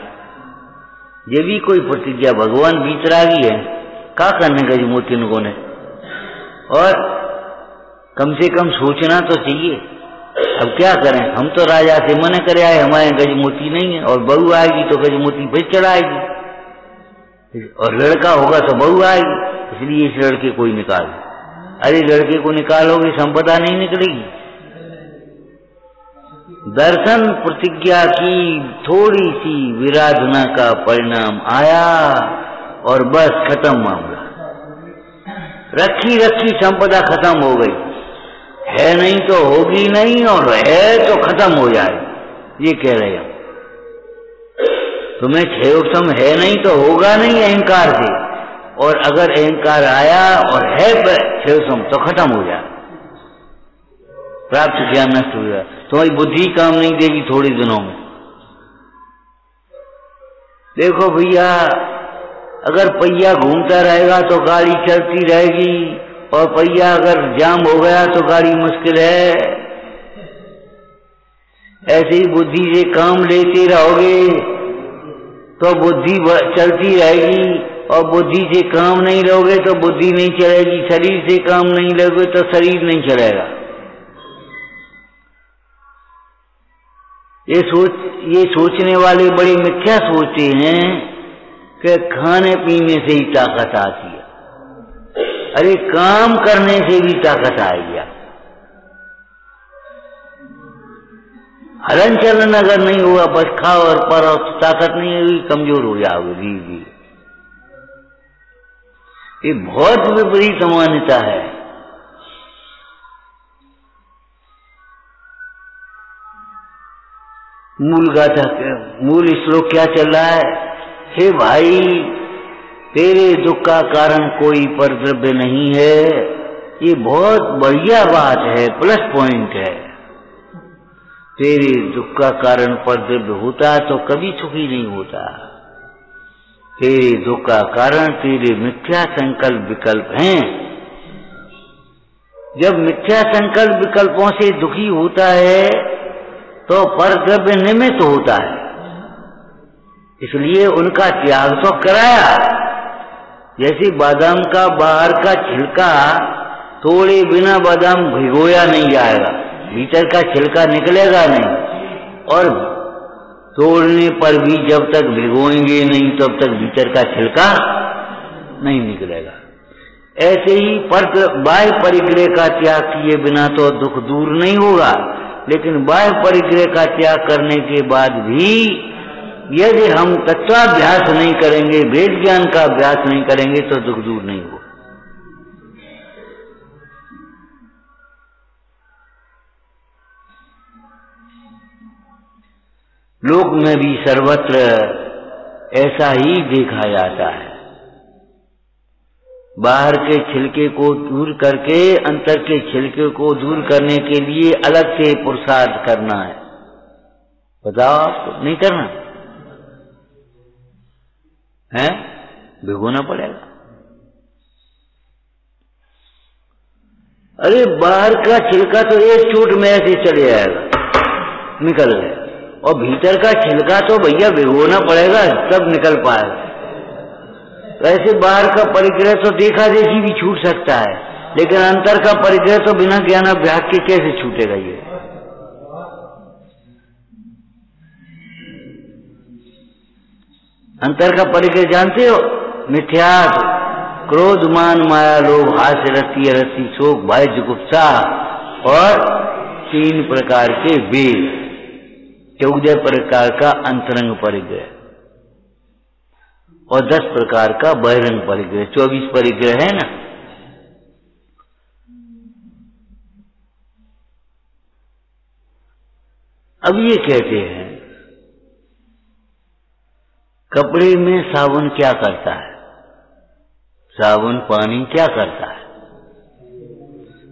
ये भी कोई प्रतिज्ञा, भगवान बीतरागी है, क्या करने गजमोती इनको ने। और कम से कम सोचना तो चाहिए। अब क्या करें, हम तो राजा से मना करे आए, हमारे गजमोती नहीं है, और बहू आएगी तो गजमोती फिर चढ़ाएगी, और लड़का होगा तो बहू आएगी, इसलिए इस लड़के को ही निकाल। अरे लड़के को निकालोगे संपदा नहीं निकलेगी। दर्शन प्रतिज्ञा की थोड़ी सी विराधना का परिणाम आया, और बस खत्म मामला। रखी संपदा खत्म हो गई। है नहीं तो होगी नहीं, और है तो खत्म हो जाएगी। ये कह रहे हम, तुम्हें क्षयोक्षम है नहीं तो होगा नहीं अहंकार से, और अगर अहंकार आया और है क्षयोक्षम तो खत्म हो जाए, प्राप्त ज्ञान नष्ट हो जाए। तुम्हारी बुद्धि काम नहीं देगी थोड़े दिनों में। देखो भैया, अगर पहिया घूमता रहेगा तो गाड़ी चलती रहेगी, और पहिया अगर जाम हो गया तो गाड़ी मुश्किल है। ऐसे ही बुद्धि से काम लेते रहोगे तो बुद्धि चलती रहेगी, और बुद्धि से काम नहीं लोगे तो बुद्धि नहीं चलेगी। शरीर से काम नहीं लोगे तो शरीर नहीं चलेगा। ये सोचने वाले बड़े मिथ्या सोचते हैं कि खाने पीने से ही ताकत आती है। अरे काम करने से भी ताकत आएगी। हलन चलन अगर नहीं हुआ, बस खाओ और परो, तो ताकत नहीं होगी, कमजोर हो जाओगे धीरे धीरे। ये बहुत विपरीत मान्यता है। मूल गाथा, मूल श्लोक क्या चल रहा है? हे भाई, तेरे दुख का कारण कोई परद्रव्य नहीं है। ये बहुत बढ़िया बात है, प्लस पॉइंट है। तेरे दुख का कारण परद्रव्य होता तो कभी सुखी नहीं होता। तेरे दुख का कारण तेरे मिथ्या संकल्प विकल्प हैं। जब मिथ्या संकल्प विकल्पों से दुखी होता है तो परद्रव्य निमित्त होता है, इसलिए उनका त्याग तो कराया। जैसे बादाम का बाहर का छिलका तोड़े बिना बादाम भिगोया नहीं जाएगा, भीतर का छिलका निकलेगा नहीं, और तोड़ने पर भी जब तक भिगोएंगे नहीं तब तक भीतर का छिलका नहीं निकलेगा। ऐसे ही बाह्य परिग्रह का त्याग किए बिना तो दुख दूर नहीं होगा, लेकिन बाह्य परिग्रह का त्याग करने के बाद भी यदि हम तत्वाभ्यास नहीं करेंगे, वेद ज्ञान का अभ्यास नहीं करेंगे तो दुख दूर नहीं होगा। लोक में भी सर्वत्र ऐसा ही देखा जाता है। बाहर के छिलके को दूर करके अंतर के छिलके को दूर करने के लिए अलग से पुरुषार्थ करना है। बताओ, आपको नहीं करना है, भिगोना पड़ेगा। अरे बाहर का छिलका तो एक चूट में ऐसे चले जाएगा, निकल गया, और भीतर का छिलका तो भैया भिगोना पड़ेगा तब निकल पाएगा। वैसे बाहर का परिग्रह तो देखा देखी भी छूट सकता है, लेकिन अंतर का परिग्रह तो बिना ज्ञान अभ्यास के कैसे छूटेगा? ये अंतर का परिग्रह जानते हो? मिथ्यात्व, क्रोध, मान, माया, लोभ, हास्य, रति, रति, शोक, भय, जुगुप्सा और 3 प्रकार के वेद, 14 प्रकार का अंतरंग परिग्रह और 10 प्रकार का बहिरंग परिग्रह, 24 परिग्रह है ना। अब ये कहते हैं कपड़े में साबुन क्या करता है? साबुन पानी क्या करता है?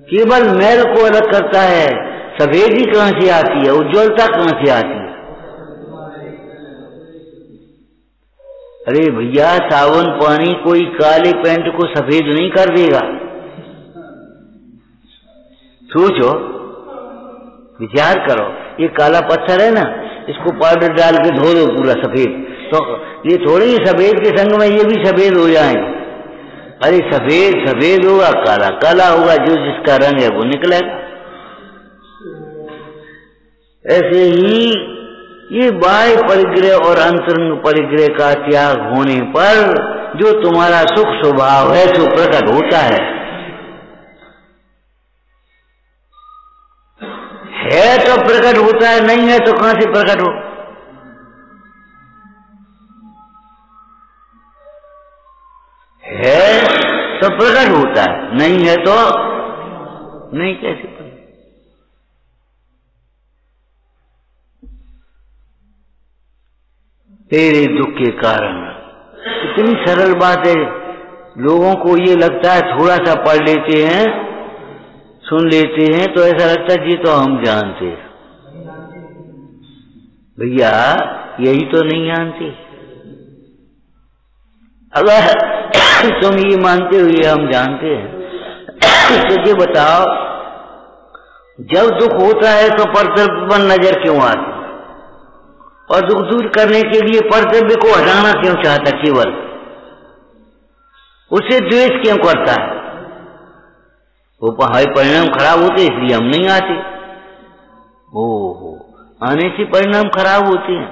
केवल मैल को अलग करता है। सफेदी कहां से आती है? उज्ज्वलता कहां से आती है? अरे भैया, साबुन पानी कोई काले पेंट को सफेद नहीं कर देगा। सोचो, विचार करो, ये काला पत्थर है ना, इसको पाउडर डाल के धो दो पूरा सफेद, तो ये थोड़ी सफेद के संग में ये भी सफेद हो जाएंगे। अरे सफेद सफेद होगा, काला काला होगा, जो जिसका रंग है वो निकलेगा। ऐसे ही ये बाह्य परिग्रह और अंतरंग परिग्रह का त्याग होने पर जो तुम्हारा सुख स्वभाव है सो प्रकट होता है तो प्रकट होता है, नहीं है तो कहां से प्रकट हो? है तो प्रकट होता है, नहीं है तो नहीं, कैसे प्रकट? तेरे दुख के कारण। इतनी सरल बात है, लोगों को ये लगता है थोड़ा सा पढ़ लेते हैं, सुन लेते हैं तो ऐसा लगता है जी तो हम जानते हैं। भैया यही तो नहीं जानते। अगर तुम ये मानते हो ये हम जानते हैं तो ये बताओ, जब दुख होता है तो परद्रव्य पर नजर क्यों आती? और दुख दूर करने के लिए परद्रव्य को हटाना क्यों चाहता? केवल उसे द्वेष क्यों करता है? वो परिणाम खराब होते इसलिए हम नहीं आते। ओहो, आने से परिणाम खराब होते हैं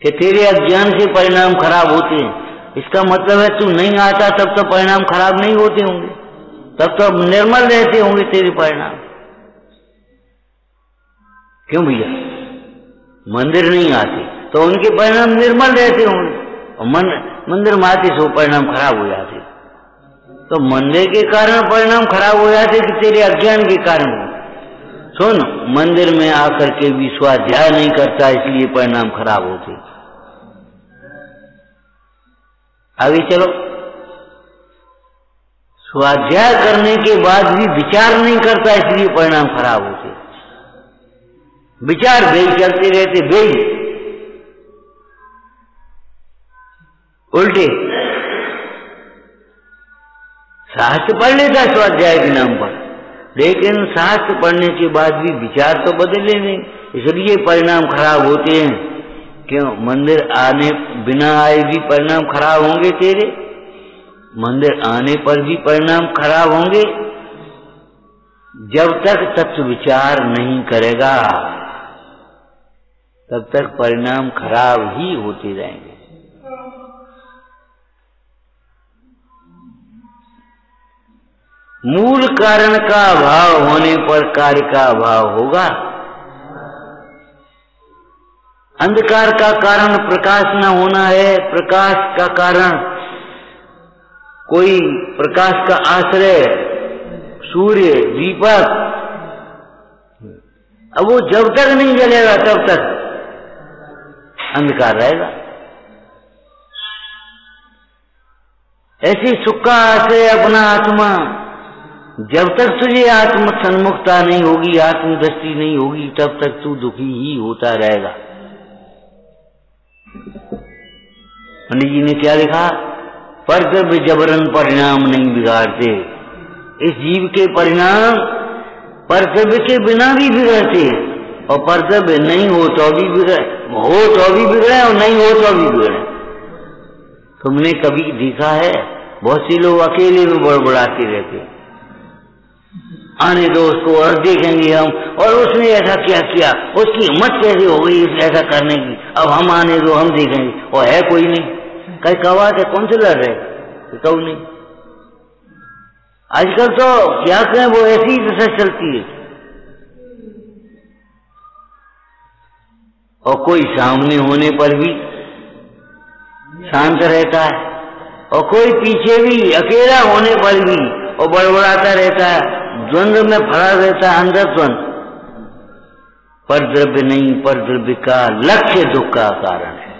कि तेरे अज्ञान से परिणाम खराब होते हैं? इसका मतलब है तू नहीं आता तब तो परिणाम खराब नहीं होते होंगे, तब तो निर्मल रहते होंगे तेरे परिणाम। क्यों भैया? मंदिर नहीं आते तो उनके परिणाम निर्मल रहते होंगे, और मंदिर में आते सो परिणाम खराब हो जाते। तो मंदिर के कारण परिणाम खराब हो जाते कि तेरे अज्ञान के कारण? सुन, मंदिर में आकर के भी स्वाध्याय नहीं करता इसलिए परिणाम खराब होते। आगे चलो, स्वाध्याय करने के बाद भी विचार नहीं करता इसलिए परिणाम खराब होते। विचार बेई चलते रहते, बेई उल्टे शास्त्र पढ़ लेता स्वाध्याय के नाम पर, लेकिन शास्त्र पढ़ने के बाद भी विचार तो बदले नहीं, इसलिए परिणाम खराब होते हैं। क्यों? मंदिर आने बिना आए भी परिणाम खराब होंगे तेरे, मंदिर आने पर भी परिणाम खराब होंगे। जब तक तत्व विचार नहीं करेगा तब तक परिणाम खराब ही होते रहेंगे। मूल कारण का अभाव होने पर कार्य का अभाव होगा। अंधकार का कारण प्रकाश न होना है, प्रकाश का कारण कोई प्रकाश का आश्रय सूर्य दीपक, अब वो जब तक नहीं जलेगा तब तक अंधकार रहेगा। ऐसी सुख का आश्रय अपना आत्मा, जब तक तुझे आत्म सन्मुखता नहीं होगी, आत्मदृष्टि नहीं होगी, तब तक तू दुखी ही होता रहेगा। पंडित जी ने क्या लिखा? परद्रव्य जबरन परिणाम नहीं बिगाड़ते। इस जीव के परिणाम परद्रव्य के बिना भी बिगड़ते हैं, और परद्रव्य नहीं हो तो भी बिगड़े, हो तो भी बिगड़े और नहीं हो तो भी बिगड़े। तुमने कभी देखा है? बहुत से लोग अकेले में बड़बड़ाते रहते, आने दो उसको और देखेंगे हम, और उसने ऐसा क्या किया, उसकी हिम्मत कैसे हो गई ऐसा करने की, अब हम आने दो हम देखेंगे, और है कोई नहीं। कई कवात है, कौन से लड़ रहे? कहू नहीं। आजकल तो क्या कहें, वो ऐसी ही दशा चलती है। और कोई सामने होने पर भी शांत रहता है, और कोई पीछे भी अकेला होने पर भी और बड़बड़ाता रहता है, द्वंद्व में फड़ा रहता है, अंदर द्वंद्व। परद्रव्य नहीं, परद्रव्य का लक्ष्य दुख का कारण है।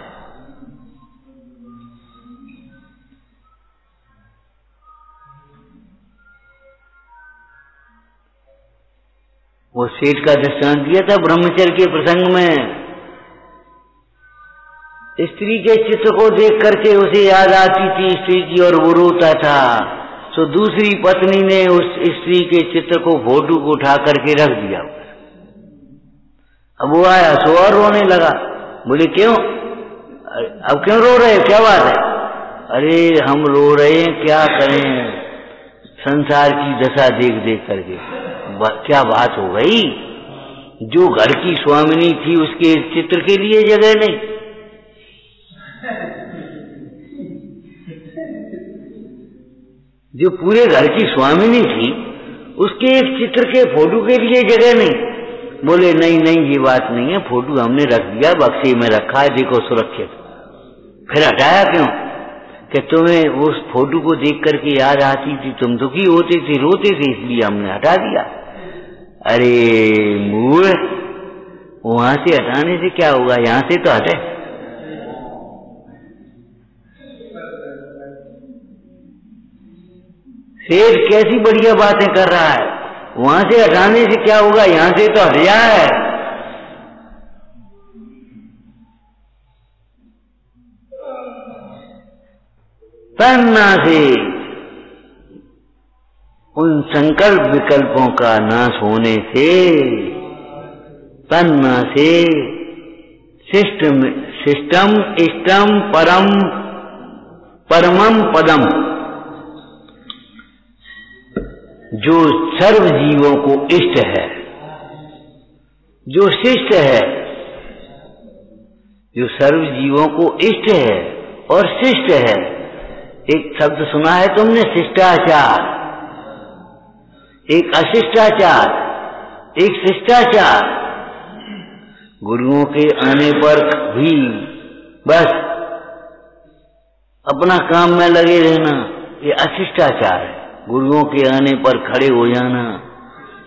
वो सेठ का दृष्टांत दिया था ब्रह्मचर्य के प्रसंग में। स्त्री के चित्र को देख करके उसे याद आती थी स्त्री की, और वो रोता था। तो दूसरी पत्नी ने उस स्त्री के चित्र को फोटो को उठा करके रख दिया। अब वो आया तो और रोने लगा। बोले क्यों, अब क्यों रो रहे, क्या बात है? अरे हम रो रहे हैं, क्या करें, संसार की दशा देख देख करके। क्या बात हो गई, जो घर की स्वामिनी थी उसके चित्र के लिए जगह नहीं, जो पूरे घर की स्वामिनी थी उसके एक चित्र के फोटो के लिए जगह नहीं। बोले नहीं नहीं ये बात नहीं है, फोटो हमने रख दिया, बक्से में रखा है, देखो सुरक्षित। फिर हटाया क्यों? कि तुम्हें उस फोटो को देख करके याद आती थी, तुम दुखी होते थे, रोते थे, इसलिए हमने हटा दिया। अरे मूल, वहां से हटाने से क्या होगा, यहां से तो हटे। शेर कैसी बढ़िया बातें कर रहा है, वहां से हटाने से क्या होगा, यहां से तो हट जाए। तन्ना से उन संकल्प विकल्पों का नाश होने से, तन्ना से सिस्टम इष्टम परम परमम पदम, जो सर्व जीवों को इष्ट है, जो शिष्ट है, जो सर्व जीवों को इष्ट है और शिष्ट है। एक शब्द सुना है तुमने, शिष्टाचार, एक अशिष्टाचार, एक शिष्टाचार। गुरुओं के आने पर भी बस अपना काम में लगे रहना, ये अशिष्टाचार है। गुरुओं के आने पर खड़े हो जाना,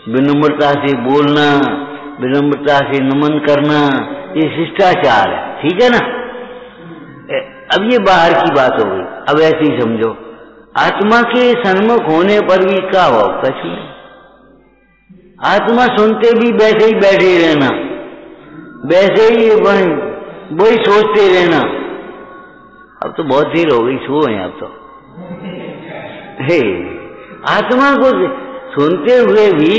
विनम्रता से बोलना, विनम्रता से नमन करना, ये शिष्टाचार है, ठीक है ना। अब ये बाहर की बात हो गई, अब ऐसे ही समझो, आत्मा के सन्मुख होने पर भी क्या हो, कुछ नहीं। आत्मा सुनते भी वैसे ही बैठे रहना, वैसे ही वही सोचते रहना, अब तो बहुत देर हो गई, सो हैं अब तो। हे आत्मा को सुनते हुए भी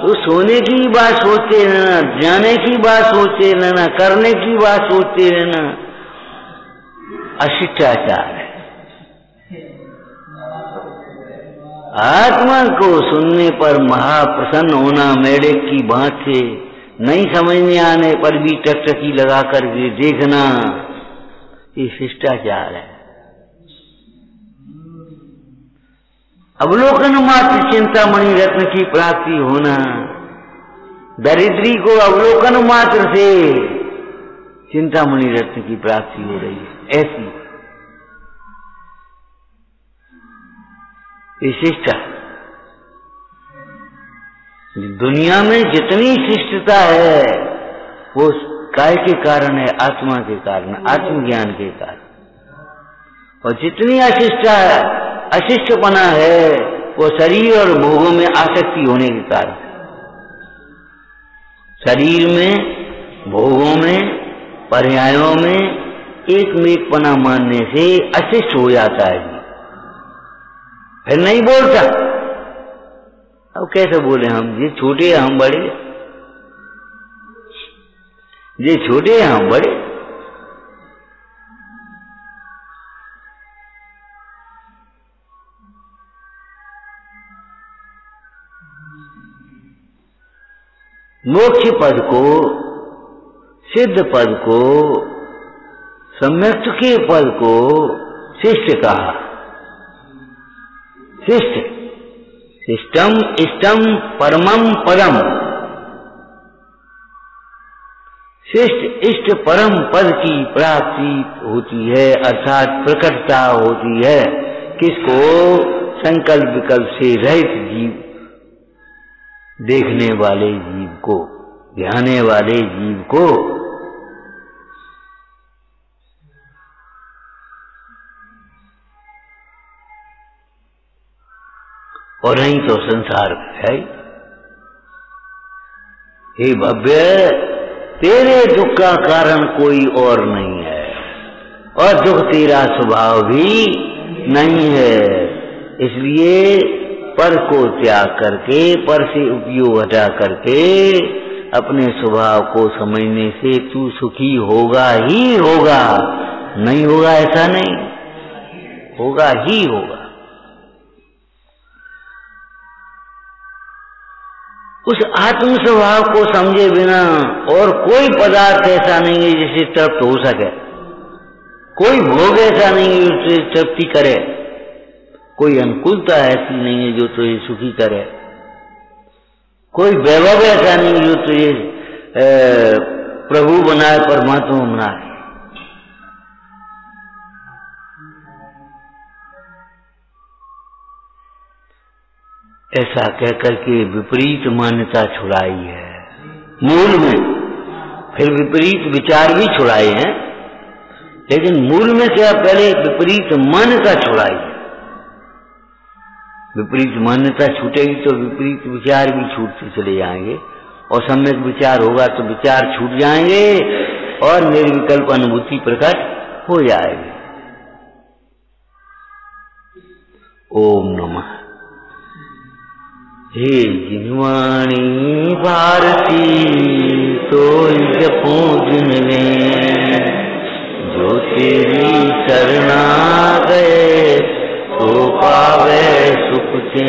तो सोने की बात सोचते रहना, जाने की बात सोचते रहना, करने की बात सोचते रहना अशिष्टाचार है। आत्मा को सुनने पर महाप्रसन्न होना, मेढक की बात से नहीं समझने आने पर भी टकटकी लगा करके देखना, ये शिष्टाचार है। अवलोकन मात्र चिंतामणि रत्न की प्राप्ति होना, दरिद्री को अवलोकन मात्र से चिंतामणि रत्न की प्राप्ति हो रही है। ऐसी ये शिष्टा, दुनिया में जितनी शिष्टता है वो काय के कारण है? आत्मा के कारण, आत्मज्ञान के कारण। और जितनी अशिष्टपना है वो शरीर और भोगों में आसक्ति होने के कारण। शरीर में, भोगों में, पर्यायों में एकमेकपना मानने से अशिष्ट हो जाता है। फिर नहीं बोलता। अब कैसे बोले हम? ये छोटे हम बड़े, ये छोटे हम बड़े। मोक्ष पद को, सिद्ध पद को, सम्यक्त के पद को शिष्ट कहा। शिष्ट, शिष्टम इष्टम परमम पदम। शिष्ट इष्ट परम पद की प्राप्ति होती है, अर्थात प्रकटता होती है। किसको? संकल्प विकल्प से रहित जीव, देखने वाले जीव को, ध्याने वाले जीव को। और नहीं तो संसार है। हे भव्य, तेरे दुख का कारण कोई और नहीं है, और दुख तेरा स्वभाव भी नहीं है। इसलिए पर को त्याग करके, पर से उपयोग हटा करके अपने स्वभाव को समझने से तू सुखी होगा ही होगा। नहीं होगा ऐसा नहीं, होगा ही होगा। उस आत्म स्वभाव को समझे बिना और कोई पदार्थ ऐसा नहीं है जिससे तृप्त हो सके, कोई भोग ऐसा नहीं है जिससे तृप्ति करे, कोई अनुकूलता ऐसी नहीं है जो तुझे सुखी करे, कोई वैभव ऐसा नहीं जो तुझे प्रभु बनाए, परमात्मा बनाए। ऐसा कहकर के विपरीत मान्यता छुड़ाई है मूल में। फिर विपरीत विचार भी छुड़ाए हैं, लेकिन मूल में क्या? पहले विपरीत मान्यता छुड़ाई है। विपरीत मान्यता छूटेगी तो विपरीत विचार भी छूटते चले जाएंगे, और सम्यक विचार होगा तो विचार छूट जाएंगे और निर्विकल्प अनुभूति प्रकट हो जाएगी। ओम नमः। हे जिनवाणी भारती तो जपो जिन में, जो तेरी शरणा गए तो पावे सुख से।